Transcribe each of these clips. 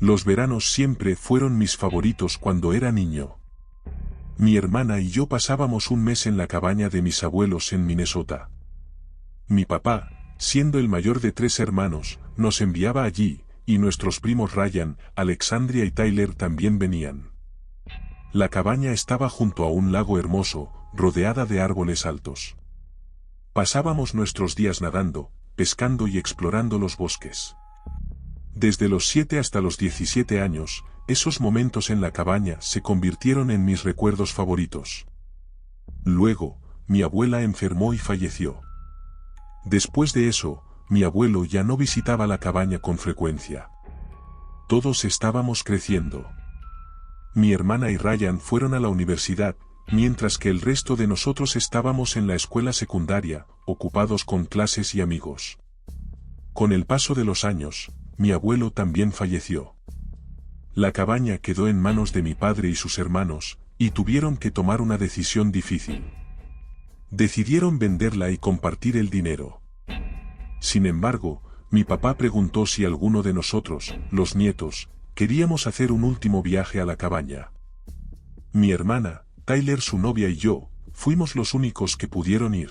Los veranos siempre fueron mis favoritos cuando era niño. Mi hermana y yo pasábamos un mes en la cabaña de mis abuelos en Minnesota. Mi papá, siendo el mayor de 3 hermanos, nos enviaba allí, y nuestros primos Ryan, Alexandria y Tyler también venían. La cabaña estaba junto a un lago hermoso, rodeada de árboles altos. Pasábamos nuestros días nadando, pescando y explorando los bosques. Desde los 7 hasta los 17 años, esos momentos en la cabaña se convirtieron en mis recuerdos favoritos. Luego, mi abuela enfermó y falleció. Después de eso, mi abuelo ya no visitaba la cabaña con frecuencia. Todos estábamos creciendo. Mi hermana y Ryan fueron a la universidad, mientras que el resto de nosotros estábamos en la escuela secundaria, ocupados con clases y amigos. Con el paso de los años, mi abuelo también falleció. La cabaña quedó en manos de mi padre y sus hermanos, y tuvieron que tomar una decisión difícil. Decidieron venderla y compartir el dinero. Sin embargo, mi papá preguntó si alguno de nosotros, los nietos, queríamos hacer un último viaje a la cabaña. Mi hermana, Tyler, su novia y yo, fuimos los únicos que pudieron ir.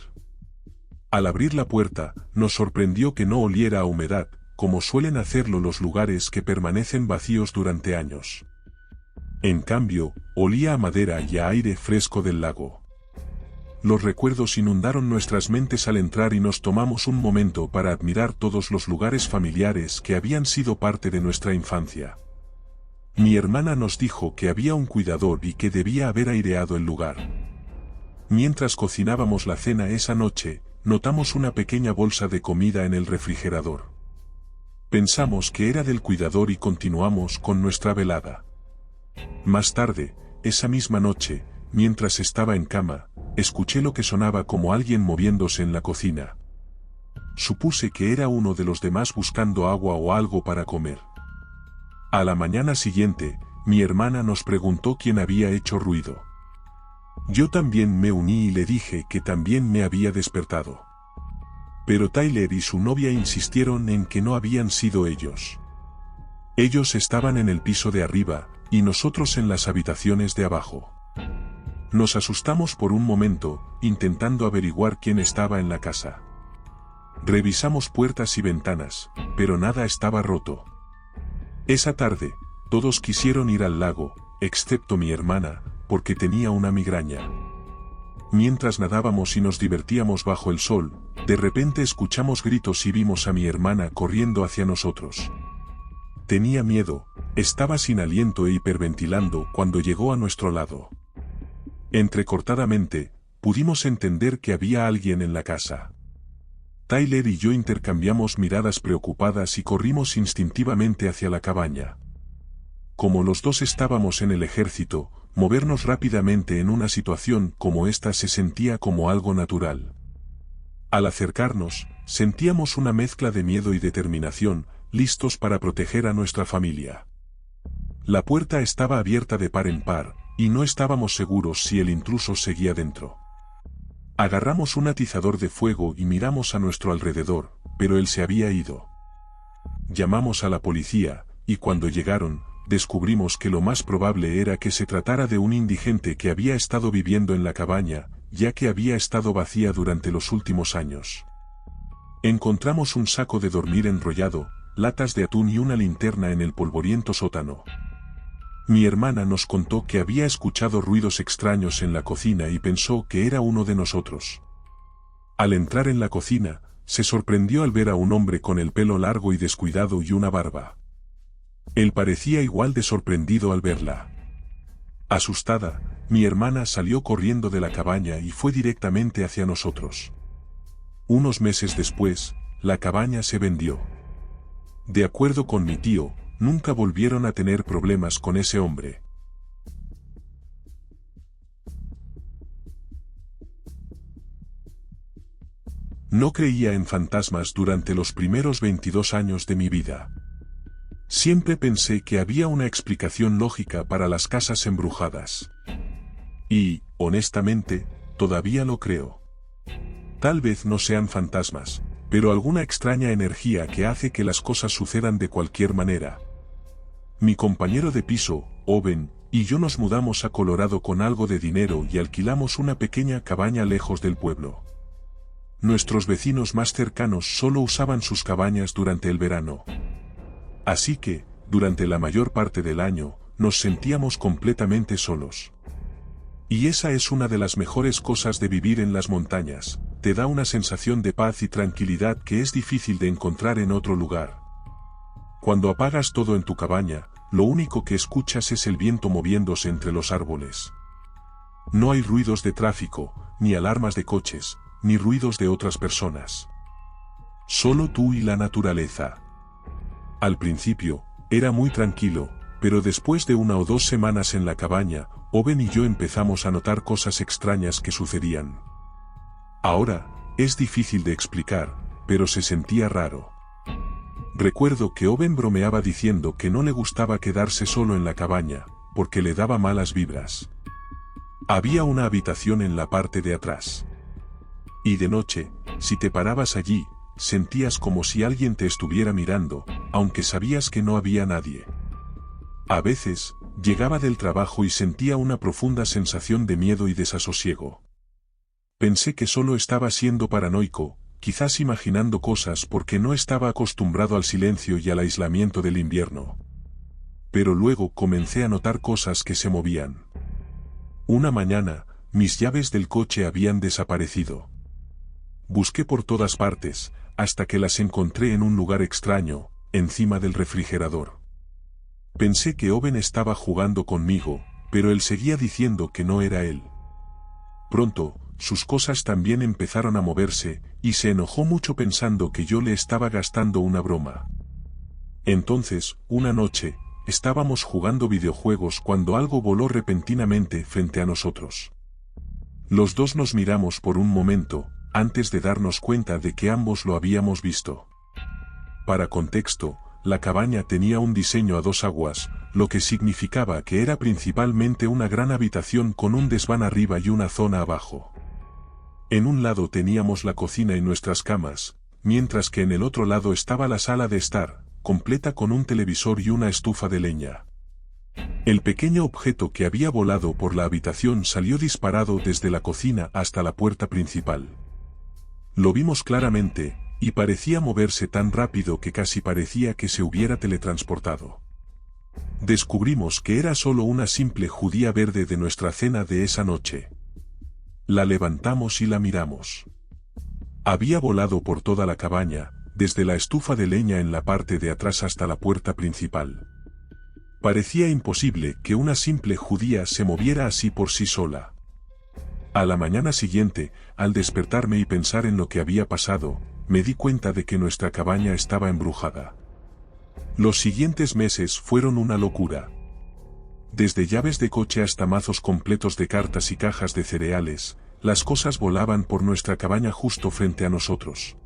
Al abrir la puerta, nos sorprendió que no oliera a humedad, como suelen hacerlo los lugares que permanecen vacíos durante años. En cambio, olía a madera y a aire fresco del lago. Los recuerdos inundaron nuestras mentes al entrar y nos tomamos un momento para admirar todos los lugares familiares que habían sido parte de nuestra infancia. Mi hermana nos dijo que había un cuidador y que debía haber aireado el lugar. Mientras cocinábamos la cena esa noche, notamos una pequeña bolsa de comida en el refrigerador. Pensamos que era del cuidador y continuamos con nuestra velada. Más tarde, esa misma noche, mientras estaba en cama, escuché lo que sonaba como alguien moviéndose en la cocina. Supuse que era uno de los demás buscando agua o algo para comer. A la mañana siguiente, mi hermana nos preguntó quién había hecho ruido. Yo también me uní y le dije que también me había despertado. Pero Tyler y su novia insistieron en que no habían sido ellos. Ellos estaban en el piso de arriba, y nosotros en las habitaciones de abajo. Nos asustamos por un momento, intentando averiguar quién estaba en la casa. Revisamos puertas y ventanas, pero nada estaba roto. Esa tarde, todos quisieron ir al lago, excepto mi hermana, porque tenía una migraña. Mientras nadábamos y nos divertíamos bajo el sol, de repente escuchamos gritos y vimos a mi hermana corriendo hacia nosotros. Tenía miedo, estaba sin aliento e hiperventilando cuando llegó a nuestro lado. Entrecortadamente, pudimos entender que había alguien en la casa. Tyler y yo intercambiamos miradas preocupadas y corrimos instintivamente hacia la cabaña. Como los dos estábamos en el ejército, movernos rápidamente en una situación como esta se sentía como algo natural. Al acercarnos, sentíamos una mezcla de miedo y determinación, listos para proteger a nuestra familia. La puerta estaba abierta de par en par, y no estábamos seguros si el intruso seguía dentro. Agarramos un atizador de fuego y miramos a nuestro alrededor, pero él se había ido. Llamamos a la policía, y cuando llegaron, descubrimos que lo más probable era que se tratara de un indigente que había estado viviendo en la cabaña, ya que había estado vacía durante los últimos años. Encontramos un saco de dormir enrollado, latas de atún y una linterna en el polvoriento sótano. Mi hermana nos contó que había escuchado ruidos extraños en la cocina y pensó que era uno de nosotros. Al entrar en la cocina, se sorprendió al ver a un hombre con el pelo largo y descuidado y una barba. Él parecía igual de sorprendido al verla. Asustada, mi hermana salió corriendo de la cabaña y fue directamente hacia nosotros. Unos meses después, la cabaña se vendió. De acuerdo con mi tío, nunca volvieron a tener problemas con ese hombre. No creía en fantasmas durante los primeros 22 años de mi vida. Siempre pensé que había una explicación lógica para las casas embrujadas. Y, honestamente, todavía lo creo. Tal vez no sean fantasmas, pero alguna extraña energía que hace que las cosas sucedan de cualquier manera. Mi compañero de piso, Owen, y yo nos mudamos a Colorado con algo de dinero y alquilamos una pequeña cabaña lejos del pueblo. Nuestros vecinos más cercanos solo usaban sus cabañas durante el verano. Así que, durante la mayor parte del año, nos sentíamos completamente solos. Y esa es una de las mejores cosas de vivir en las montañas, te da una sensación de paz y tranquilidad que es difícil de encontrar en otro lugar. Cuando apagas todo en tu cabaña, lo único que escuchas es el viento moviéndose entre los árboles. No hay ruidos de tráfico, ni alarmas de coches, ni ruidos de otras personas. Solo tú y la naturaleza. Al principio, era muy tranquilo, pero después de 1 o 2 semanas en la cabaña, Owen y yo empezamos a notar cosas extrañas que sucedían. Ahora, es difícil de explicar, pero se sentía raro. Recuerdo que Owen bromeaba diciendo que no le gustaba quedarse solo en la cabaña, porque le daba malas vibras. Había una habitación en la parte de atrás. Y de noche, si te parabas allí, sentías como si alguien te estuviera mirando, aunque sabías que no había nadie. A veces, llegaba del trabajo y sentía una profunda sensación de miedo y desasosiego. Pensé que solo estaba siendo paranoico, quizás imaginando cosas porque no estaba acostumbrado al silencio y al aislamiento del invierno. Pero luego comencé a notar cosas que se movían. Una mañana, mis llaves del coche habían desaparecido. Busqué por todas partes, hasta que las encontré en un lugar extraño, encima del refrigerador. Pensé que Owen estaba jugando conmigo, pero él seguía diciendo que no era él. Pronto, sus cosas también empezaron a moverse, y se enojó mucho pensando que yo le estaba gastando una broma. Entonces, una noche, estábamos jugando videojuegos cuando algo voló repentinamente frente a nosotros. Los dos nos miramos por un momento, antes de darnos cuenta de que ambos lo habíamos visto. Para contexto, la cabaña tenía un diseño a 2 aguas, lo que significaba que era principalmente una gran habitación con un desván arriba y una zona abajo. En un lado teníamos la cocina y nuestras camas, mientras que en el otro lado estaba la sala de estar, completa con un televisor y una estufa de leña. El pequeño objeto que había volado por la habitación salió disparado desde la cocina hasta la puerta principal. Lo vimos claramente, y parecía moverse tan rápido que casi parecía que se hubiera teletransportado. Descubrimos que era solo una simple judía verde de nuestra cena de esa noche. La levantamos y la miramos. Había volado por toda la cabaña, desde la estufa de leña en la parte de atrás hasta la puerta principal. Parecía imposible que una simple judía se moviera así por sí sola. A la mañana siguiente, al despertarme y pensar en lo que había pasado, me di cuenta de que nuestra cabaña estaba embrujada. Los siguientes meses fueron una locura. Desde llaves de coche hasta mazos completos de cartas y cajas de cereales, las cosas volaban por nuestra cabaña justo frente a nosotros.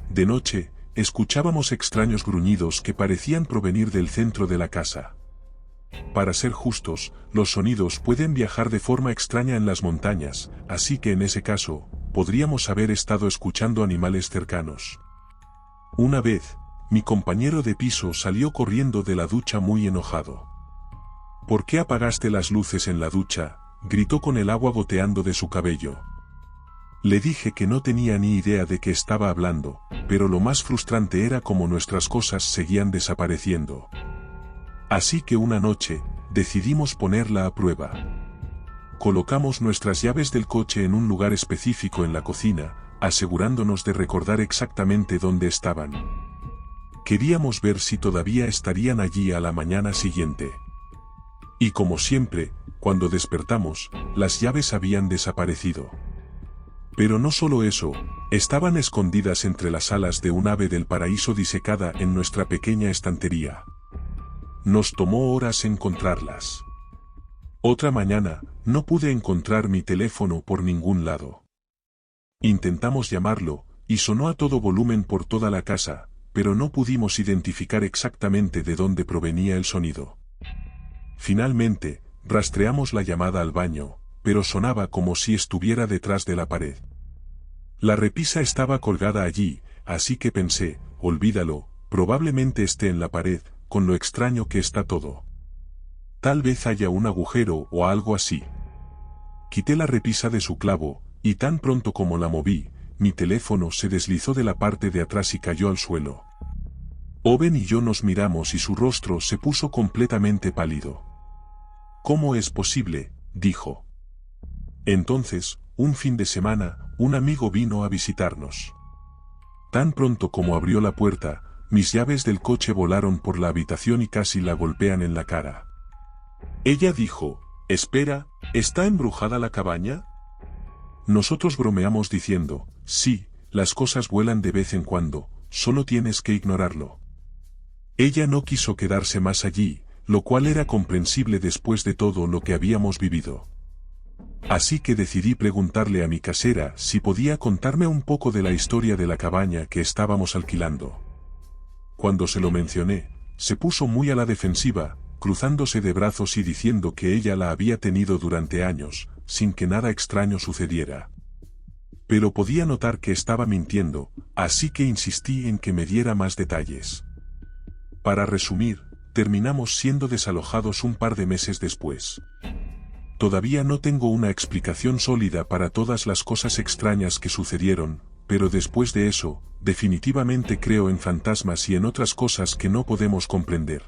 De noche, escuchábamos extraños gruñidos que parecían provenir del centro de la casa. Para ser justos, los sonidos pueden viajar de forma extraña en las montañas, así que en ese caso, podríamos haber estado escuchando animales cercanos. Una vez, mi compañero de piso salió corriendo de la ducha muy enojado. ¿Por qué apagaste las luces en la ducha?, gritó con el agua goteando de su cabello. Le dije que no tenía ni idea de qué estaba hablando, pero lo más frustrante era cómo nuestras cosas seguían desapareciendo. Así que una noche, decidimos ponerla a prueba. Colocamos nuestras llaves del coche en un lugar específico en la cocina, asegurándonos de recordar exactamente dónde estaban. Queríamos ver si todavía estarían allí a la mañana siguiente. Y como siempre, cuando despertamos, las llaves habían desaparecido. Pero no solo eso, estaban escondidas entre las alas de un ave del paraíso disecada en nuestra pequeña estantería. Nos tomó horas encontrarlas. Otra mañana, no pude encontrar mi teléfono por ningún lado. Intentamos llamarlo, y sonó a todo volumen por toda la casa, pero no pudimos identificar exactamente de dónde provenía el sonido. Finalmente, rastreamos la llamada al baño, pero sonaba como si estuviera detrás de la pared. La repisa estaba colgada allí, así que pensé, olvídalo, probablemente esté en la pared, con lo extraño que está todo. Tal vez haya un agujero o algo así. Quité la repisa de su clavo, y tan pronto como la moví, mi teléfono se deslizó de la parte de atrás y cayó al suelo. Owen y yo nos miramos y su rostro se puso completamente pálido. «¿Cómo es posible?», dijo. Entonces, un fin de semana, un amigo vino a visitarnos. Tan pronto como abrió la puerta, mis llaves del coche volaron por la habitación y casi la golpean en la cara. Ella dijo, «Espera, ¿está embrujada la cabaña?». Nosotros bromeamos diciendo, «Sí, las cosas vuelan de vez en cuando, solo tienes que ignorarlo». Ella no quiso quedarse más allí, lo cual era comprensible después de todo lo que habíamos vivido. Así que decidí preguntarle a mi casera si podía contarme un poco de la historia de la cabaña que estábamos alquilando. Cuando se lo mencioné, se puso muy a la defensiva, cruzándose de brazos y diciendo que ella la había tenido durante años, sin que nada extraño sucediera. Pero podía notar que estaba mintiendo, así que insistí en que me diera más detalles. Para resumir, terminamos siendo desalojados un par de meses después. Todavía no tengo una explicación sólida para todas las cosas extrañas que sucedieron, pero después de eso, definitivamente creo en fantasmas y en otras cosas que no podemos comprender.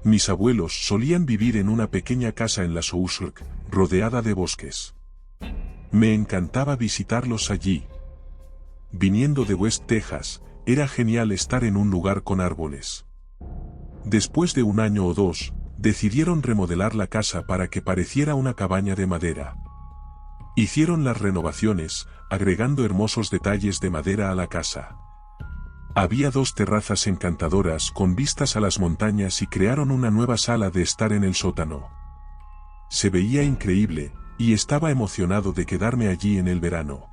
Mis abuelos solían vivir en una pequeña casa en la Southwark, rodeada de bosques. Me encantaba visitarlos allí. Viniendo de West Texas, era genial estar en un lugar con árboles. Después de un año o dos, decidieron remodelar la casa para que pareciera una cabaña de madera. Hicieron las renovaciones, agregando hermosos detalles de madera a la casa. Había 2 terrazas encantadoras con vistas a las montañas y crearon una nueva sala de estar en el sótano. Se veía increíble, y estaba emocionado de quedarme allí en el verano.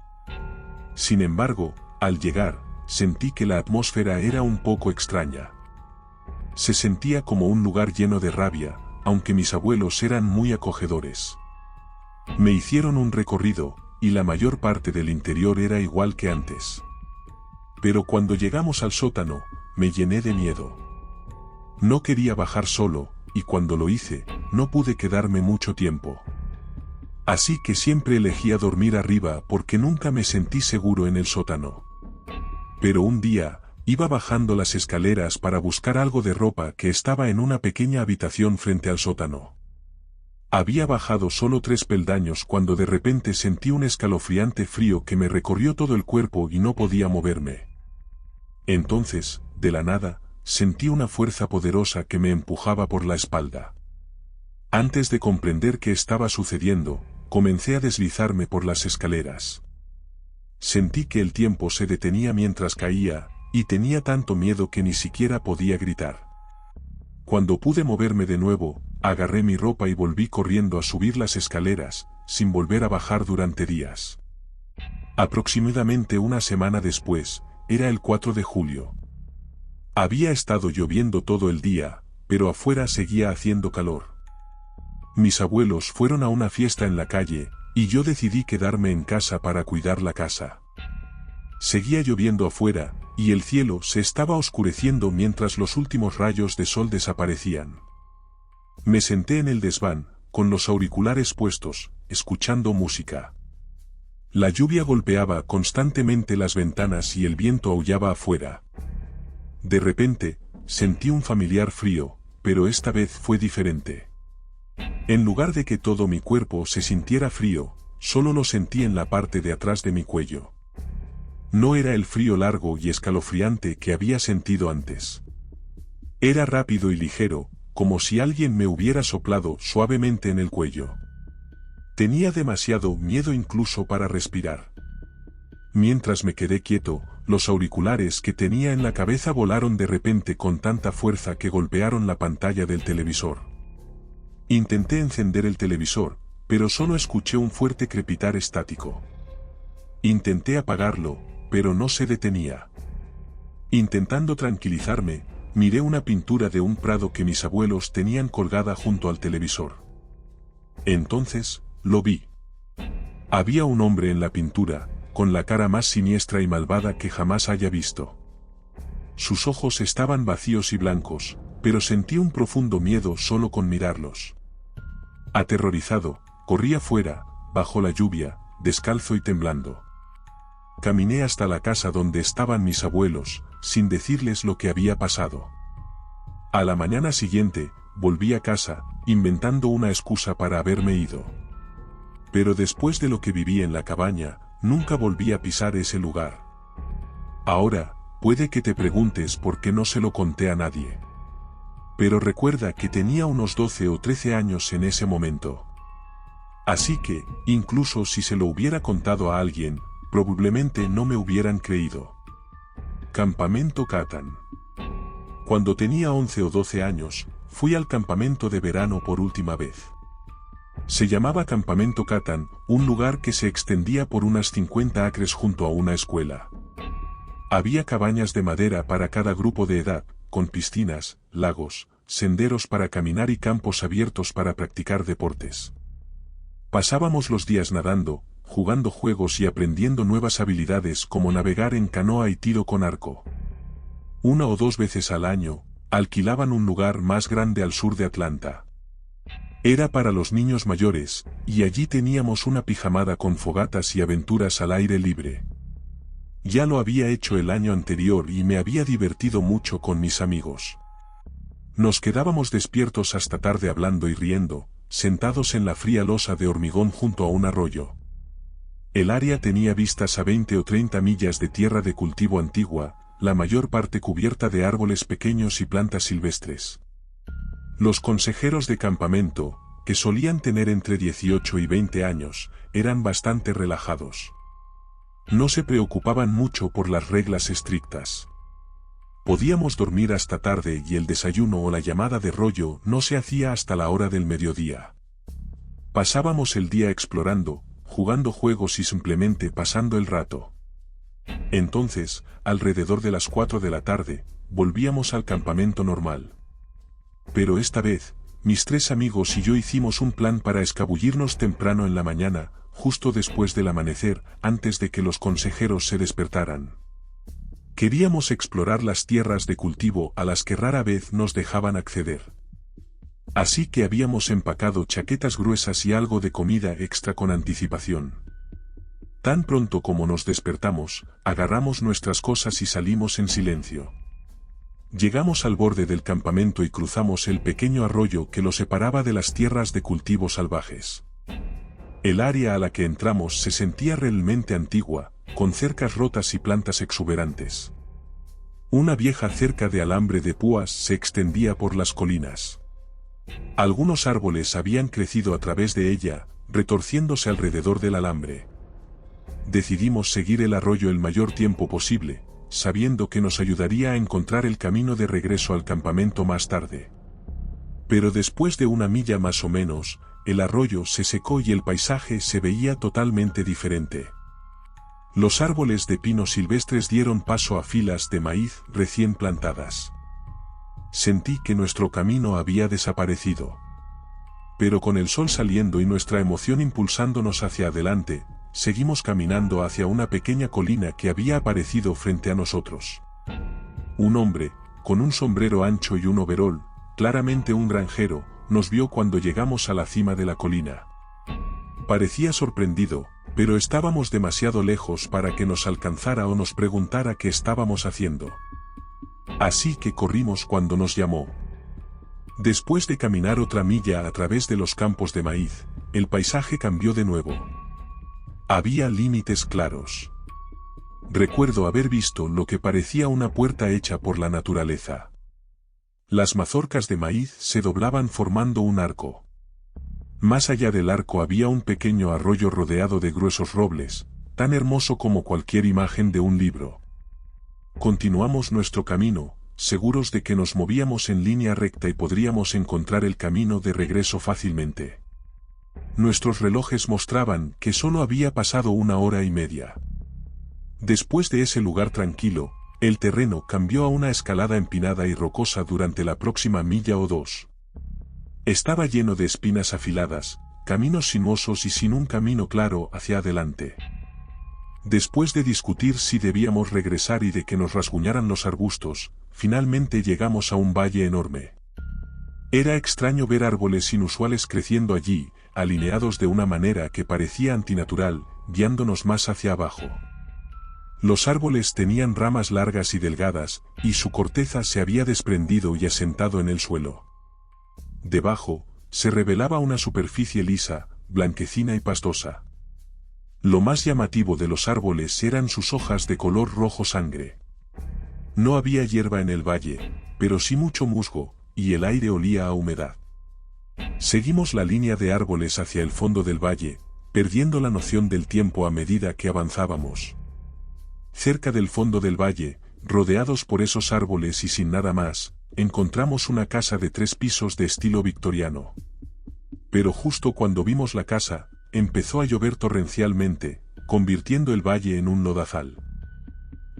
Sin embargo, al llegar, sentí que la atmósfera era un poco extraña. Se sentía como un lugar lleno de rabia, aunque mis abuelos eran muy acogedores. Me hicieron un recorrido, y la mayor parte del interior era igual que antes. Pero cuando llegamos al sótano, me llené de miedo. No quería bajar solo, y cuando lo hice, no pude quedarme mucho tiempo. Así que siempre elegía dormir arriba porque nunca me sentí seguro en el sótano. Pero un día, iba bajando las escaleras para buscar algo de ropa que estaba en una pequeña habitación frente al sótano. Había bajado solo 3 peldaños cuando de repente sentí un escalofriante frío que me recorrió todo el cuerpo y no podía moverme. Entonces, de la nada, sentí una fuerza poderosa que me empujaba por la espalda. Antes de comprender qué estaba sucediendo, comencé a deslizarme por las escaleras. Sentí que el tiempo se detenía mientras caía, y tenía tanto miedo que ni siquiera podía gritar. Cuando pude moverme de nuevo, agarré mi ropa y volví corriendo a subir las escaleras, sin volver a bajar durante días. Aproximadamente una semana después, era el 4 de julio. Había estado lloviendo todo el día, pero afuera seguía haciendo calor. Mis abuelos fueron a una fiesta en la calle, y yo decidí quedarme en casa para cuidar la casa. Seguía lloviendo afuera, y el cielo se estaba oscureciendo mientras los últimos rayos de sol desaparecían. Me senté en el desván, con los auriculares puestos, escuchando música. La lluvia golpeaba constantemente las ventanas y el viento aullaba afuera. De repente, sentí un familiar frío, pero esta vez fue diferente. En lugar de que todo mi cuerpo se sintiera frío, solo lo sentí en la parte de atrás de mi cuello. No era el frío largo y escalofriante que había sentido antes. Era rápido y ligero, como si alguien me hubiera soplado suavemente en el cuello. Tenía demasiado miedo incluso para respirar. Mientras me quedé quieto, los auriculares que tenía en la cabeza volaron de repente con tanta fuerza que golpearon la pantalla del televisor. Intenté encender el televisor, pero solo escuché un fuerte crepitar estático. Intenté apagarlo, pero no se detenía. Intentando tranquilizarme, miré una pintura de un prado que mis abuelos tenían colgada junto al televisor. Entonces, lo vi. Había un hombre en la pintura, con la cara más siniestra y malvada que jamás haya visto. Sus ojos estaban vacíos y blancos, pero sentí un profundo miedo solo con mirarlos. Aterrorizado, corrí afuera, bajo la lluvia, descalzo y temblando. Caminé hasta la casa donde estaban mis abuelos, sin decirles lo que había pasado. A la mañana siguiente, volví a casa, inventando una excusa para haberme ido. Pero después de lo que viví en la cabaña, nunca volví a pisar ese lugar. Ahora, puede que te preguntes por qué no se lo conté a nadie. Pero recuerda que tenía unos 12 o 13 años en ese momento. Así que, incluso si se lo hubiera contado a alguien, probablemente no me hubieran creído. Campamento Catan. Cuando tenía 11 o 12 años, fui al campamento de verano por última vez. Se llamaba Campamento Catan, un lugar que se extendía por unas 50 acres junto a una escuela. Había cabañas de madera para cada grupo de edad, con piscinas, lagos, senderos para caminar y campos abiertos para practicar deportes. Pasábamos los días nadando, jugando juegos y aprendiendo nuevas habilidades como navegar en canoa y tiro con arco. 1 o 2 veces al año, alquilaban un lugar más grande al sur de Atlanta. Era para los niños mayores, y allí teníamos una pijamada con fogatas y aventuras al aire libre. Ya lo había hecho el año anterior y me había divertido mucho con mis amigos. Nos quedábamos despiertos hasta tarde hablando y riendo, sentados en la fría losa de hormigón junto a un arroyo. El área tenía vistas a 20 o 30 millas de tierra de cultivo antigua, la mayor parte cubierta de árboles pequeños y plantas silvestres. Los consejeros de campamento, que solían tener entre 18 y 20 años, eran bastante relajados. No se preocupaban mucho por las reglas estrictas. Podíamos dormir hasta tarde y el desayuno o la llamada de rollo no se hacía hasta la hora del mediodía. Pasábamos el día explorando, jugando juegos y simplemente pasando el rato. Entonces, alrededor de las 4 de la tarde, volvíamos al campamento normal. Pero esta vez, mis 3 amigos y yo hicimos un plan para escabullirnos temprano en la mañana, justo después del amanecer, antes de que los consejeros se despertaran. Queríamos explorar las tierras de cultivo a las que rara vez nos dejaban acceder. Así que habíamos empacado chaquetas gruesas y algo de comida extra con anticipación. Tan pronto como nos despertamos, agarramos nuestras cosas y salimos en silencio. Llegamos al borde del campamento y cruzamos el pequeño arroyo que lo separaba de las tierras de cultivo salvajes. El área a la que entramos se sentía realmente antigua, con cercas rotas y plantas exuberantes. Una vieja cerca de alambre de púas se extendía por las colinas. Algunos árboles habían crecido a través de ella, retorciéndose alrededor del alambre. Decidimos seguir el arroyo el mayor tiempo posible, sabiendo que nos ayudaría a encontrar el camino de regreso al campamento más tarde. Pero después de 1 milla más o menos, el arroyo se secó y el paisaje se veía totalmente diferente. Los árboles de pino silvestres dieron paso a filas de maíz recién plantadas. Sentí que nuestro camino había desaparecido. Pero con el sol saliendo y nuestra emoción impulsándonos hacia adelante, seguimos caminando hacia una pequeña colina que había aparecido frente a nosotros. Un hombre, con un sombrero ancho y un overol, claramente un granjero, nos vio cuando llegamos a la cima de la colina. Parecía sorprendido, pero estábamos demasiado lejos para que nos alcanzara o nos preguntara qué estábamos haciendo. Así que corrimos cuando nos llamó. Después de caminar otra milla a través de los campos de maíz, el paisaje cambió de nuevo. Había límites claros. Recuerdo haber visto lo que parecía una puerta hecha por la naturaleza. Las mazorcas de maíz se doblaban formando un arco. Más allá del arco había un pequeño arroyo rodeado de gruesos robles, tan hermoso como cualquier imagen de un libro. Continuamos nuestro camino, seguros de que nos movíamos en línea recta y podríamos encontrar el camino de regreso fácilmente. Nuestros relojes mostraban que solo había pasado 1 hora y media. Después de ese lugar tranquilo, el terreno cambió a una escalada empinada y rocosa durante la próxima milla o 2. Estaba lleno de espinas afiladas, caminos sinuosos y sin un camino claro hacia adelante. Después de discutir si debíamos regresar y de que nos rasguñaran los arbustos, finalmente llegamos a un valle enorme. Era extraño ver árboles inusuales creciendo allí, alineados de una manera que parecía antinatural, guiándonos más hacia abajo. Los árboles tenían ramas largas y delgadas, y su corteza se había desprendido y asentado en el suelo. Debajo, se revelaba una superficie lisa, blanquecina y pastosa. Lo más llamativo de los árboles eran sus hojas de color rojo sangre. No había hierba en el valle, pero sí mucho musgo, y el aire olía a humedad. Seguimos la línea de árboles hacia el fondo del valle, perdiendo la noción del tiempo a medida que avanzábamos. Cerca del fondo del valle, rodeados por esos árboles y sin nada más, encontramos una casa de 3 pisos de estilo victoriano. Pero justo cuando vimos la casa, empezó a llover torrencialmente, convirtiendo el valle en un lodazal.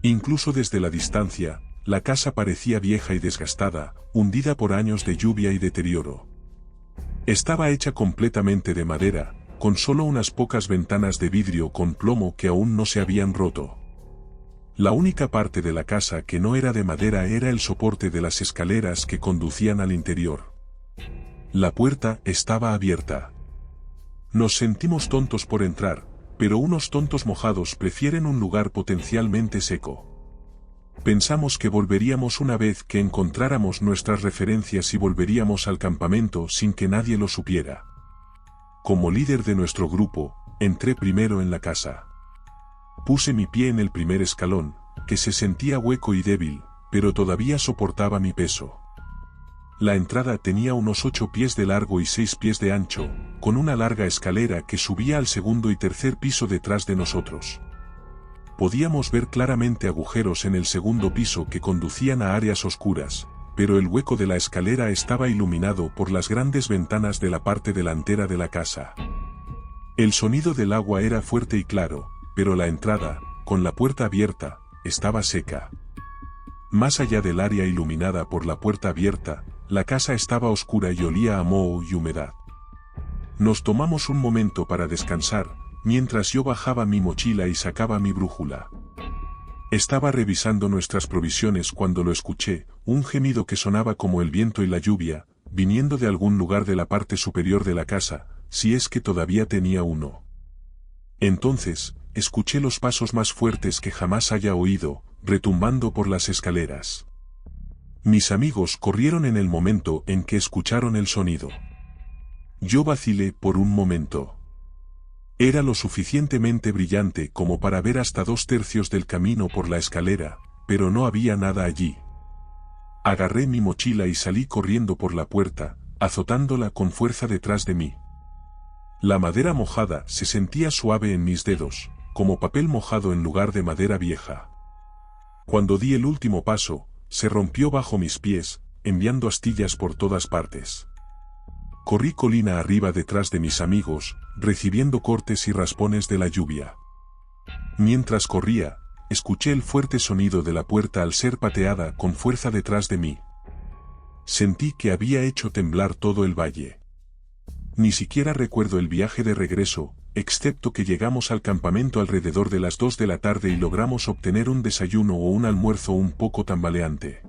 Incluso desde la distancia, la casa parecía vieja y desgastada, hundida por años de lluvia y deterioro. Estaba hecha completamente de madera, con solo unas pocas ventanas de vidrio con plomo que aún no se habían roto. La única parte de la casa que no era de madera era el soporte de las escaleras que conducían al interior. La puerta estaba abierta. Nos sentimos tontos por entrar, pero unos tontos mojados prefieren un lugar potencialmente seco. Pensamos que volveríamos una vez que encontráramos nuestras referencias y volveríamos al campamento sin que nadie lo supiera. Como líder de nuestro grupo, entré primero en la casa. Puse mi pie en el primer escalón, que se sentía hueco y débil, pero todavía soportaba mi peso. La entrada tenía unos 8 pies de largo y 6 pies de ancho, con una larga escalera que subía al segundo y tercer piso detrás de nosotros. Podíamos ver claramente agujeros en el segundo piso que conducían a áreas oscuras, pero el hueco de la escalera estaba iluminado por las grandes ventanas de la parte delantera de la casa. El sonido del agua era fuerte y claro, pero la entrada, con la puerta abierta, estaba seca. Más allá del área iluminada por la puerta abierta, la casa estaba oscura y olía a moho y humedad. Nos tomamos un momento para descansar, mientras yo bajaba mi mochila y sacaba mi brújula. Estaba revisando nuestras provisiones cuando lo escuché, un gemido que sonaba como el viento y la lluvia, viniendo de algún lugar de la parte superior de la casa, si es que todavía tenía uno. Entonces, escuché los pasos más fuertes que jamás haya oído, retumbando por las escaleras. Mis amigos corrieron en el momento en que escucharon el sonido. Yo vacilé por un momento. Era lo suficientemente brillante como para ver hasta 2/3 del camino por la escalera, pero no había nada allí. Agarré mi mochila y salí corriendo por la puerta, azotándola con fuerza detrás de mí. La madera mojada se sentía suave en mis dedos, como papel mojado en lugar de madera vieja. Cuando di el último paso, se rompió bajo mis pies, enviando astillas por todas partes. Corrí colina arriba detrás de mis amigos, recibiendo cortes y raspones de la lluvia. Mientras corría, escuché el fuerte sonido de la puerta al ser pateada con fuerza detrás de mí. Sentí que había hecho temblar todo el valle. Ni siquiera recuerdo el viaje de regreso, excepto que llegamos al campamento alrededor de las 2 de la tarde y logramos obtener un desayuno o un almuerzo un poco tambaleante.